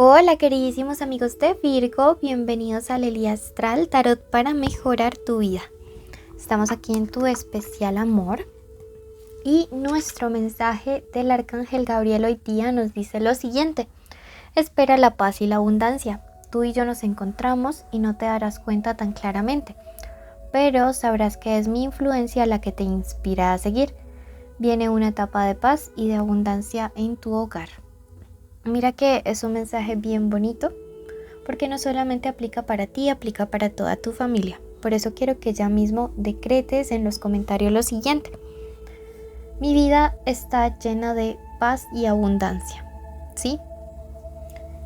Hola queridísimos amigos de Virgo, bienvenidos a Lely Astral, tarot para mejorar tu vida. Estamos aquí en tu especial amor y nuestro mensaje del Arcángel Gabriel hoy día nos dice lo siguiente: espera la paz y la abundancia. Tú y yo nos encontramos y no te darás cuenta tan claramente, pero sabrás que es mi influencia la que te inspira a seguir. Viene una etapa de paz y de abundancia en tu hogar. Mira que es un mensaje bien bonito porque no solamente aplica para ti, aplica para toda tu familia. Por eso quiero que ya mismo decretes en los comentarios lo siguiente: mi vida está llena de paz y abundancia. ¿Sí?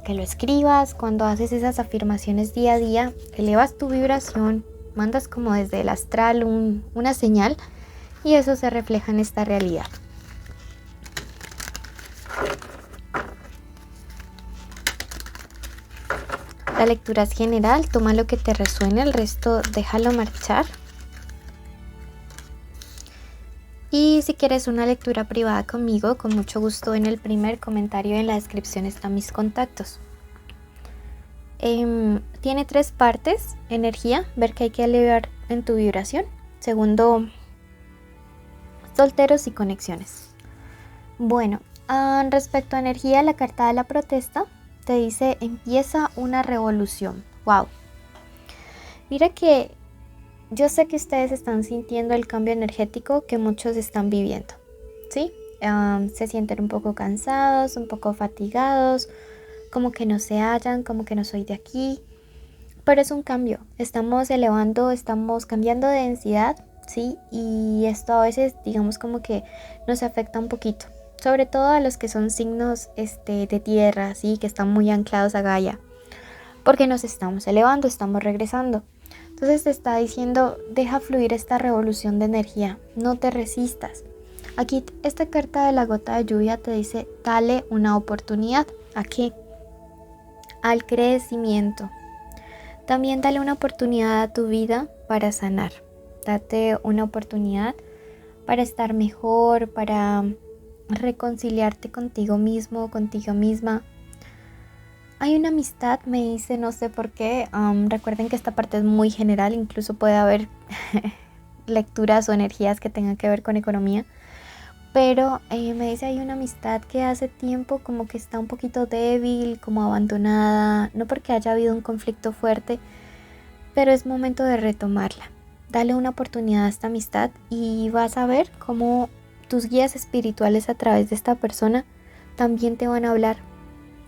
Que lo escribas. Cuando haces esas afirmaciones día a día, elevas tu vibración, mandas como desde el astral una señal y eso se refleja en esta realidad. La lectura es general, toma lo que te resuene, el resto déjalo marchar. Y si quieres una lectura privada conmigo, con mucho gusto, en el primer comentario en la descripción están mis contactos. Tiene 3 partes: energía, ver que hay que elevar en tu vibración. Segundo, solteros y conexiones. Bueno, respecto a energía, la carta de la protesta te dice: empieza una revolución. Wow. Mira que yo sé que ustedes están sintiendo el cambio energético que muchos están viviendo, ¿sí? Se sienten un poco cansados, un poco fatigados, como que no se hallan, como que no soy de aquí. Pero es un cambio, estamos elevando, estamos cambiando de densidad, ¿sí? Y esto a veces, digamos, como que nos afecta un poquito. Sobre todo a los que son signos de tierra, ¿sí? Que están muy anclados a Gaia. Porque nos estamos elevando, estamos regresando. Entonces te está diciendo: deja fluir esta revolución de energía, no te resistas. Aquí esta carta de la gota de lluvia te dice: dale una oportunidad. ¿A qué? Al crecimiento. También dale una oportunidad a tu vida para sanar. Date una oportunidad para estar mejor, para reconciliarte contigo mismo, contigo misma. Hay una amistad, me dice, no sé por qué. Recuerden que esta parte es muy general, incluso puede haber lecturas o energías que tengan que ver con economía. Pero me dice: hay una amistad que hace tiempo como que está un poquito débil, como abandonada. No porque haya habido un conflicto fuerte, pero es momento de retomarla. Dale una oportunidad a esta amistad y vas a ver cómo tus guías espirituales a través de esta persona también te van a hablar,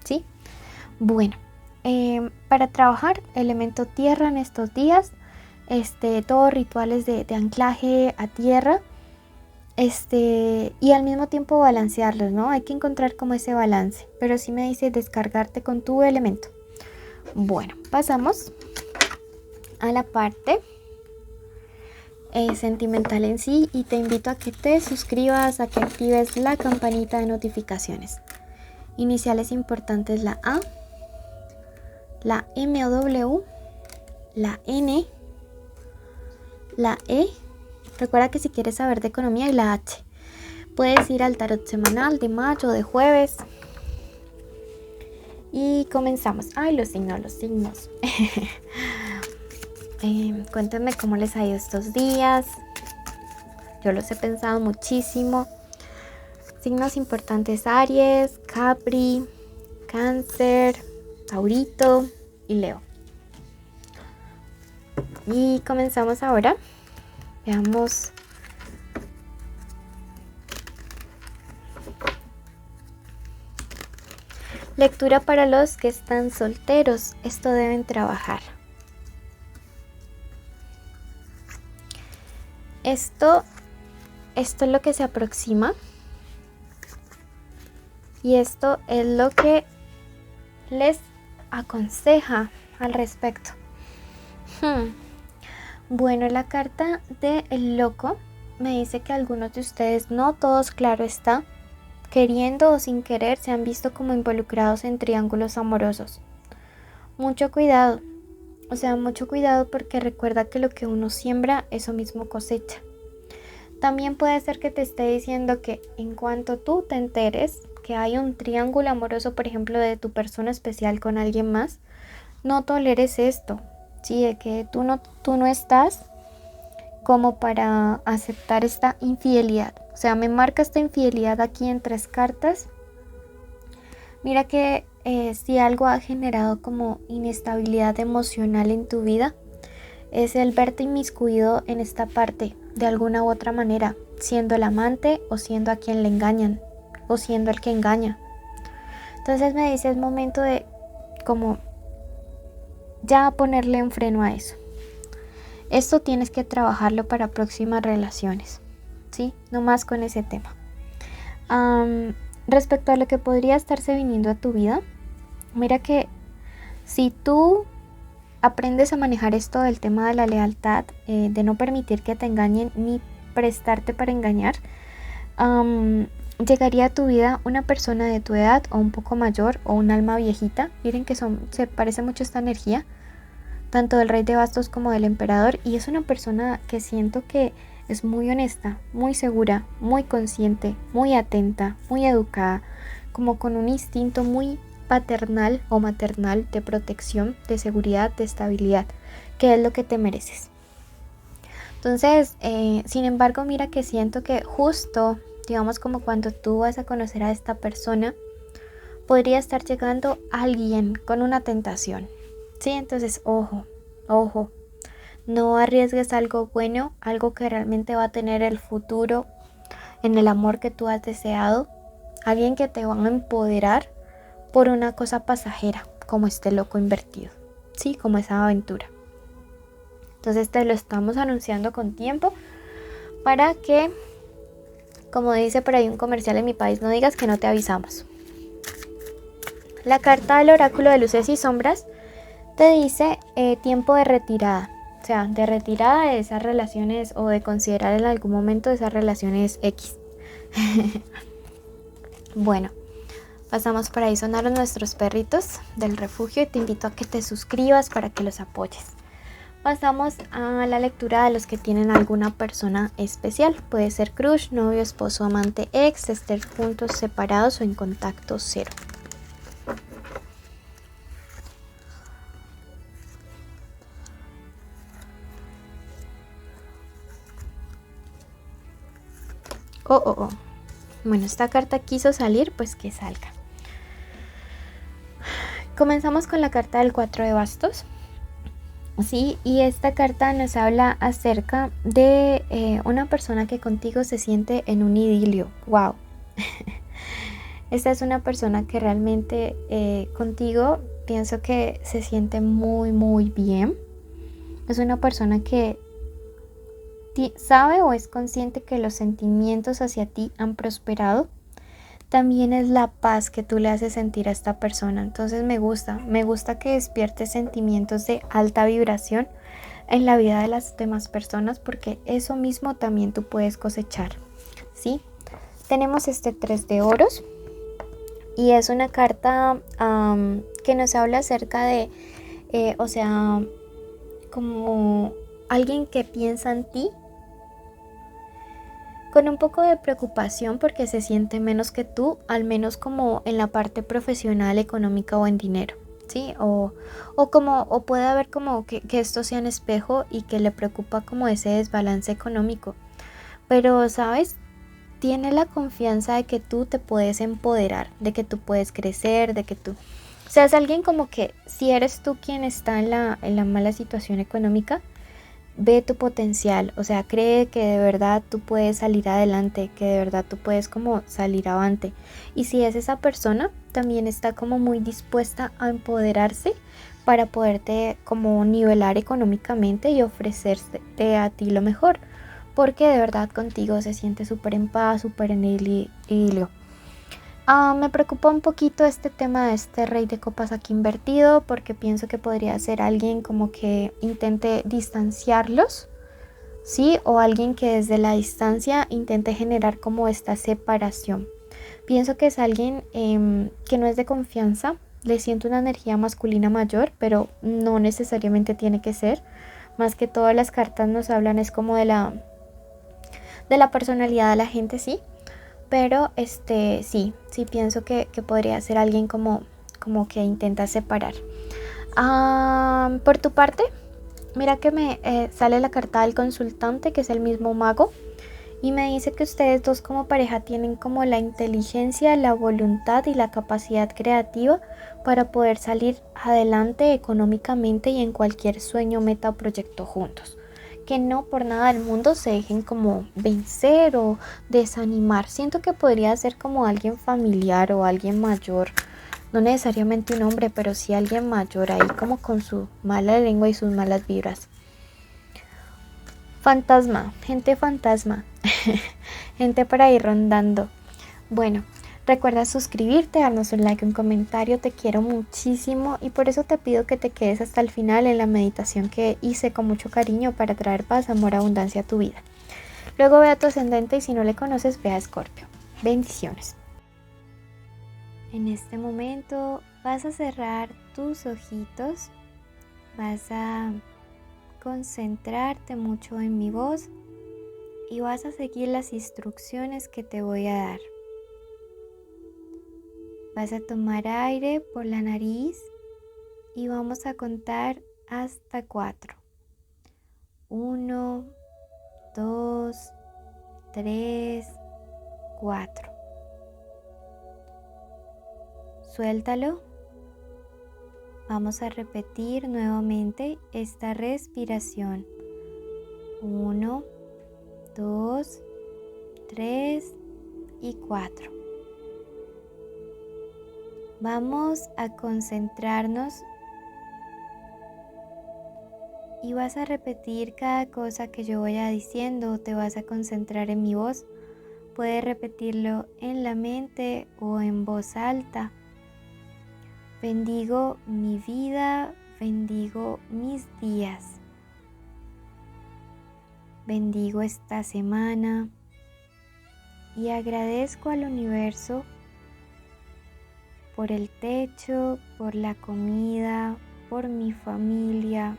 ¿sí? Bueno, para trabajar elemento tierra en estos días, todos rituales de anclaje a tierra, y al mismo tiempo balancearlos, ¿no? Hay que encontrar como ese balance, pero sí me dice descargarte con tu elemento. Bueno, pasamos a la parte sentimental en sí y te invito a que te suscribas, a que actives la campanita de notificaciones. Iniciales importantes: la A, la M o W, la N, la E. Recuerda que si quieres saber de economía, y la H. Puedes ir al tarot semanal de mayo, de jueves. Y comenzamos. Ay, los signos. Cuéntenme cómo les ha ido estos días. Yo los he pensado muchísimo. Signos importantes: Aries, Capri, Cáncer, Taurito y Leo. Y comenzamos ahora. Veamos. Lectura para los que están solteros. Esto deben trabajar. Esto es lo que se aproxima. Y esto es lo que les aconseja al respecto. Bueno, la carta del loco me dice que algunos de ustedes, no todos, claro está, queriendo o sin querer, se han visto como involucrados en triángulos amorosos. Mucho cuidado, mucho cuidado, porque recuerda que lo que uno siembra, eso mismo cosecha. También puede ser que te esté diciendo que en cuanto tú te enteres que hay un triángulo amoroso, por ejemplo, de tu persona especial con alguien más, no toleres esto, ¿sí? De que tú no estás como para aceptar esta infidelidad. O sea, me marca esta infidelidad aquí en 3 cartas. Mira que si algo ha generado como inestabilidad emocional en tu vida, es el verte inmiscuido en esta parte de alguna u otra manera, siendo el amante o siendo a quien le engañan o siendo el que engaña. Entonces me dice, es momento de como ya ponerle un freno a eso. Esto tienes que trabajarlo para próximas relaciones, ¿sí? No más con ese tema. Respecto a lo que podría estarse viniendo a tu vida, mira que si tú aprendes a manejar esto del tema de la lealtad, de no permitir que te engañen ni prestarte para engañar, llegaría a tu vida una persona de tu edad o un poco mayor o un alma viejita. Miren que se parece mucho esta energía, tanto del rey de bastos como del emperador, y es una persona que siento que es muy honesta, muy segura, muy consciente, muy atenta, muy educada, como con un instinto muy paternal o maternal de protección, de seguridad, de estabilidad, que es lo que te mereces. Entonces, sin embargo, mira que siento que justo, digamos, como cuando tú vas a conocer a esta persona, podría estar llegando alguien con una tentación, ¿sí? Entonces, ojo, no arriesgues algo bueno, algo que realmente va a tener el futuro en el amor que tú has deseado, alguien que te va a empoderar por una cosa pasajera, como este loco invertido, ¿sí? Como esa aventura. Entonces te lo estamos anunciando con tiempo para que, como dice por ahí un comercial en mi país, no digas que no te avisamos. La carta del oráculo de luces y sombras te dice tiempo de retirada. O sea, de retirada de esas relaciones o de considerar en algún momento esas relaciones X. Bueno, pasamos por ahí, sonaron nuestros perritos del refugio y te invito a que te suscribas para que los apoyes. Pasamos a la lectura de los que tienen alguna persona especial. Puede ser crush, novio, esposo, amante, ex, estar juntos, separados o en contacto cero. Oh. Bueno, esta carta quiso salir, pues que salga. Comenzamos con la carta del 4 de bastos. Sí, y esta carta nos habla acerca de una persona que contigo se siente en un idilio. ¡Wow! Esta es una persona que realmente contigo pienso que se siente muy, muy bien. Es una persona que sabe o es consciente que los sentimientos hacia ti han prosperado. También es la paz que tú le haces sentir a esta persona. Entonces me gusta que despiertes sentimientos de alta vibración en la vida de las demás personas, porque eso mismo también tú puedes cosechar, ¿sí? Tenemos este 3 de oros y es una carta que nos habla acerca de, o sea, como alguien que piensa en ti con un poco de preocupación porque se siente menos que tú, al menos como en la parte profesional, económica o en dinero, ¿sí? O puede haber como que esto sea un espejo y que le preocupa como ese desbalance económico. Pero, ¿sabes? Tiene la confianza de que tú te puedes empoderar, de que tú puedes crecer, de que tú... O sea, es alguien como que si eres tú quien está en la mala situación económica, ve tu potencial, o sea, cree que de verdad tú puedes salir adelante, que de verdad tú puedes como salir avante. Y si es esa persona, también está como muy dispuesta a empoderarse para poderte como nivelar económicamente y ofrecerte a ti lo mejor, porque de verdad contigo se siente súper en paz, súper en hilo. Me preocupa un poquito este tema de este rey de copas aquí invertido, porque pienso que podría ser alguien como que intente distanciarlos, ¿sí? O alguien que desde la distancia intente generar como esta separación. Pienso que es alguien que no es de confianza, le siento una energía masculina mayor, pero no necesariamente tiene que ser. Más que todas las cartas nos hablan es como de la personalidad de la gente, ¿sí? Pero sí pienso que podría ser alguien como que intenta separar. Por tu parte, mira que me sale la carta del consultante, que es el mismo mago, y me dice que ustedes dos como pareja tienen como la inteligencia, la voluntad y la capacidad creativa para poder salir adelante económicamente y en cualquier sueño, meta o proyecto juntos. Que no por nada del mundo se dejen como vencer o desanimar. Siento que podría ser como alguien familiar o alguien mayor, no necesariamente un hombre, pero sí alguien mayor ahí como con su mala lengua y sus malas vibras. Fantasma, gente fantasma, gente por ahí rondando. Bueno, recuerda suscribirte, darnos un like, un comentario, te quiero muchísimo y por eso te pido que te quedes hasta el final en la meditación que hice con mucho cariño para traer paz, amor, abundancia a tu vida. Luego ve a tu ascendente y si no le conoces, ve a Escorpio. Bendiciones. En este momento vas a cerrar tus ojitos, vas a concentrarte mucho en mi voz y vas a seguir las instrucciones que te voy a dar. Vas a tomar aire por la nariz y vamos a contar hasta 4. 1, 2, 3, 4. Suéltalo. Vamos a repetir nuevamente esta respiración. 1, 2, 3 y 4. Vamos a concentrarnos y vas a repetir cada cosa que yo vaya diciendo, te vas a concentrar en mi voz. Puedes repetirlo en la mente o en voz alta. Bendigo mi vida, bendigo mis días. Bendigo esta semana y agradezco al universo por el techo, por la comida, por mi familia.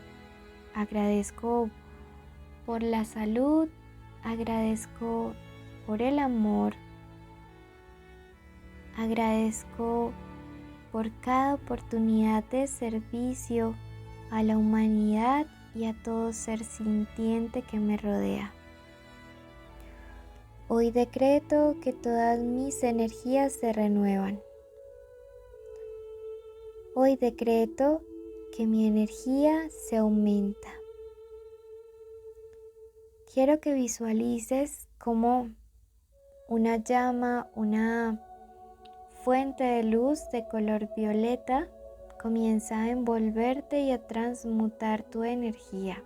Agradezco por la salud, agradezco por el amor, agradezco por cada oportunidad de servicio a la humanidad y a todo ser sintiente que me rodea. Hoy decreto que todas mis energías se renuevan. Hoy decreto que mi energía se aumenta. Quiero que visualices como una llama, una fuente de luz de color violeta comienza a envolverte y a transmutar tu energía.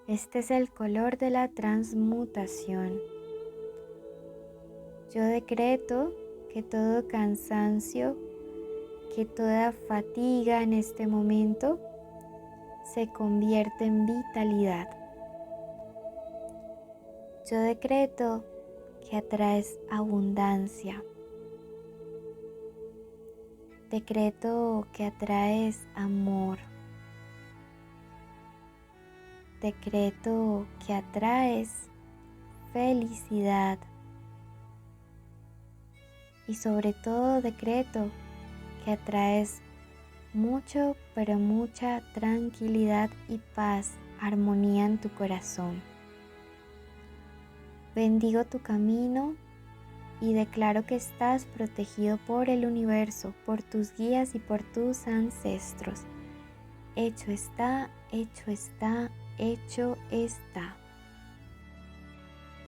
Este es el color de la transmutación. Yo decreto que todo cansancio, que toda fatiga en este momento se convierte en vitalidad. Yo decreto que atraes abundancia. Decreto que atraes amor. Decreto que atraes felicidad. Y sobre todo decreto que atraes mucho, pero mucha tranquilidad y paz, armonía en tu corazón. Bendigo tu camino y declaro que estás protegido por el universo, por tus guías y por tus ancestros. Hecho está, hecho está, hecho está.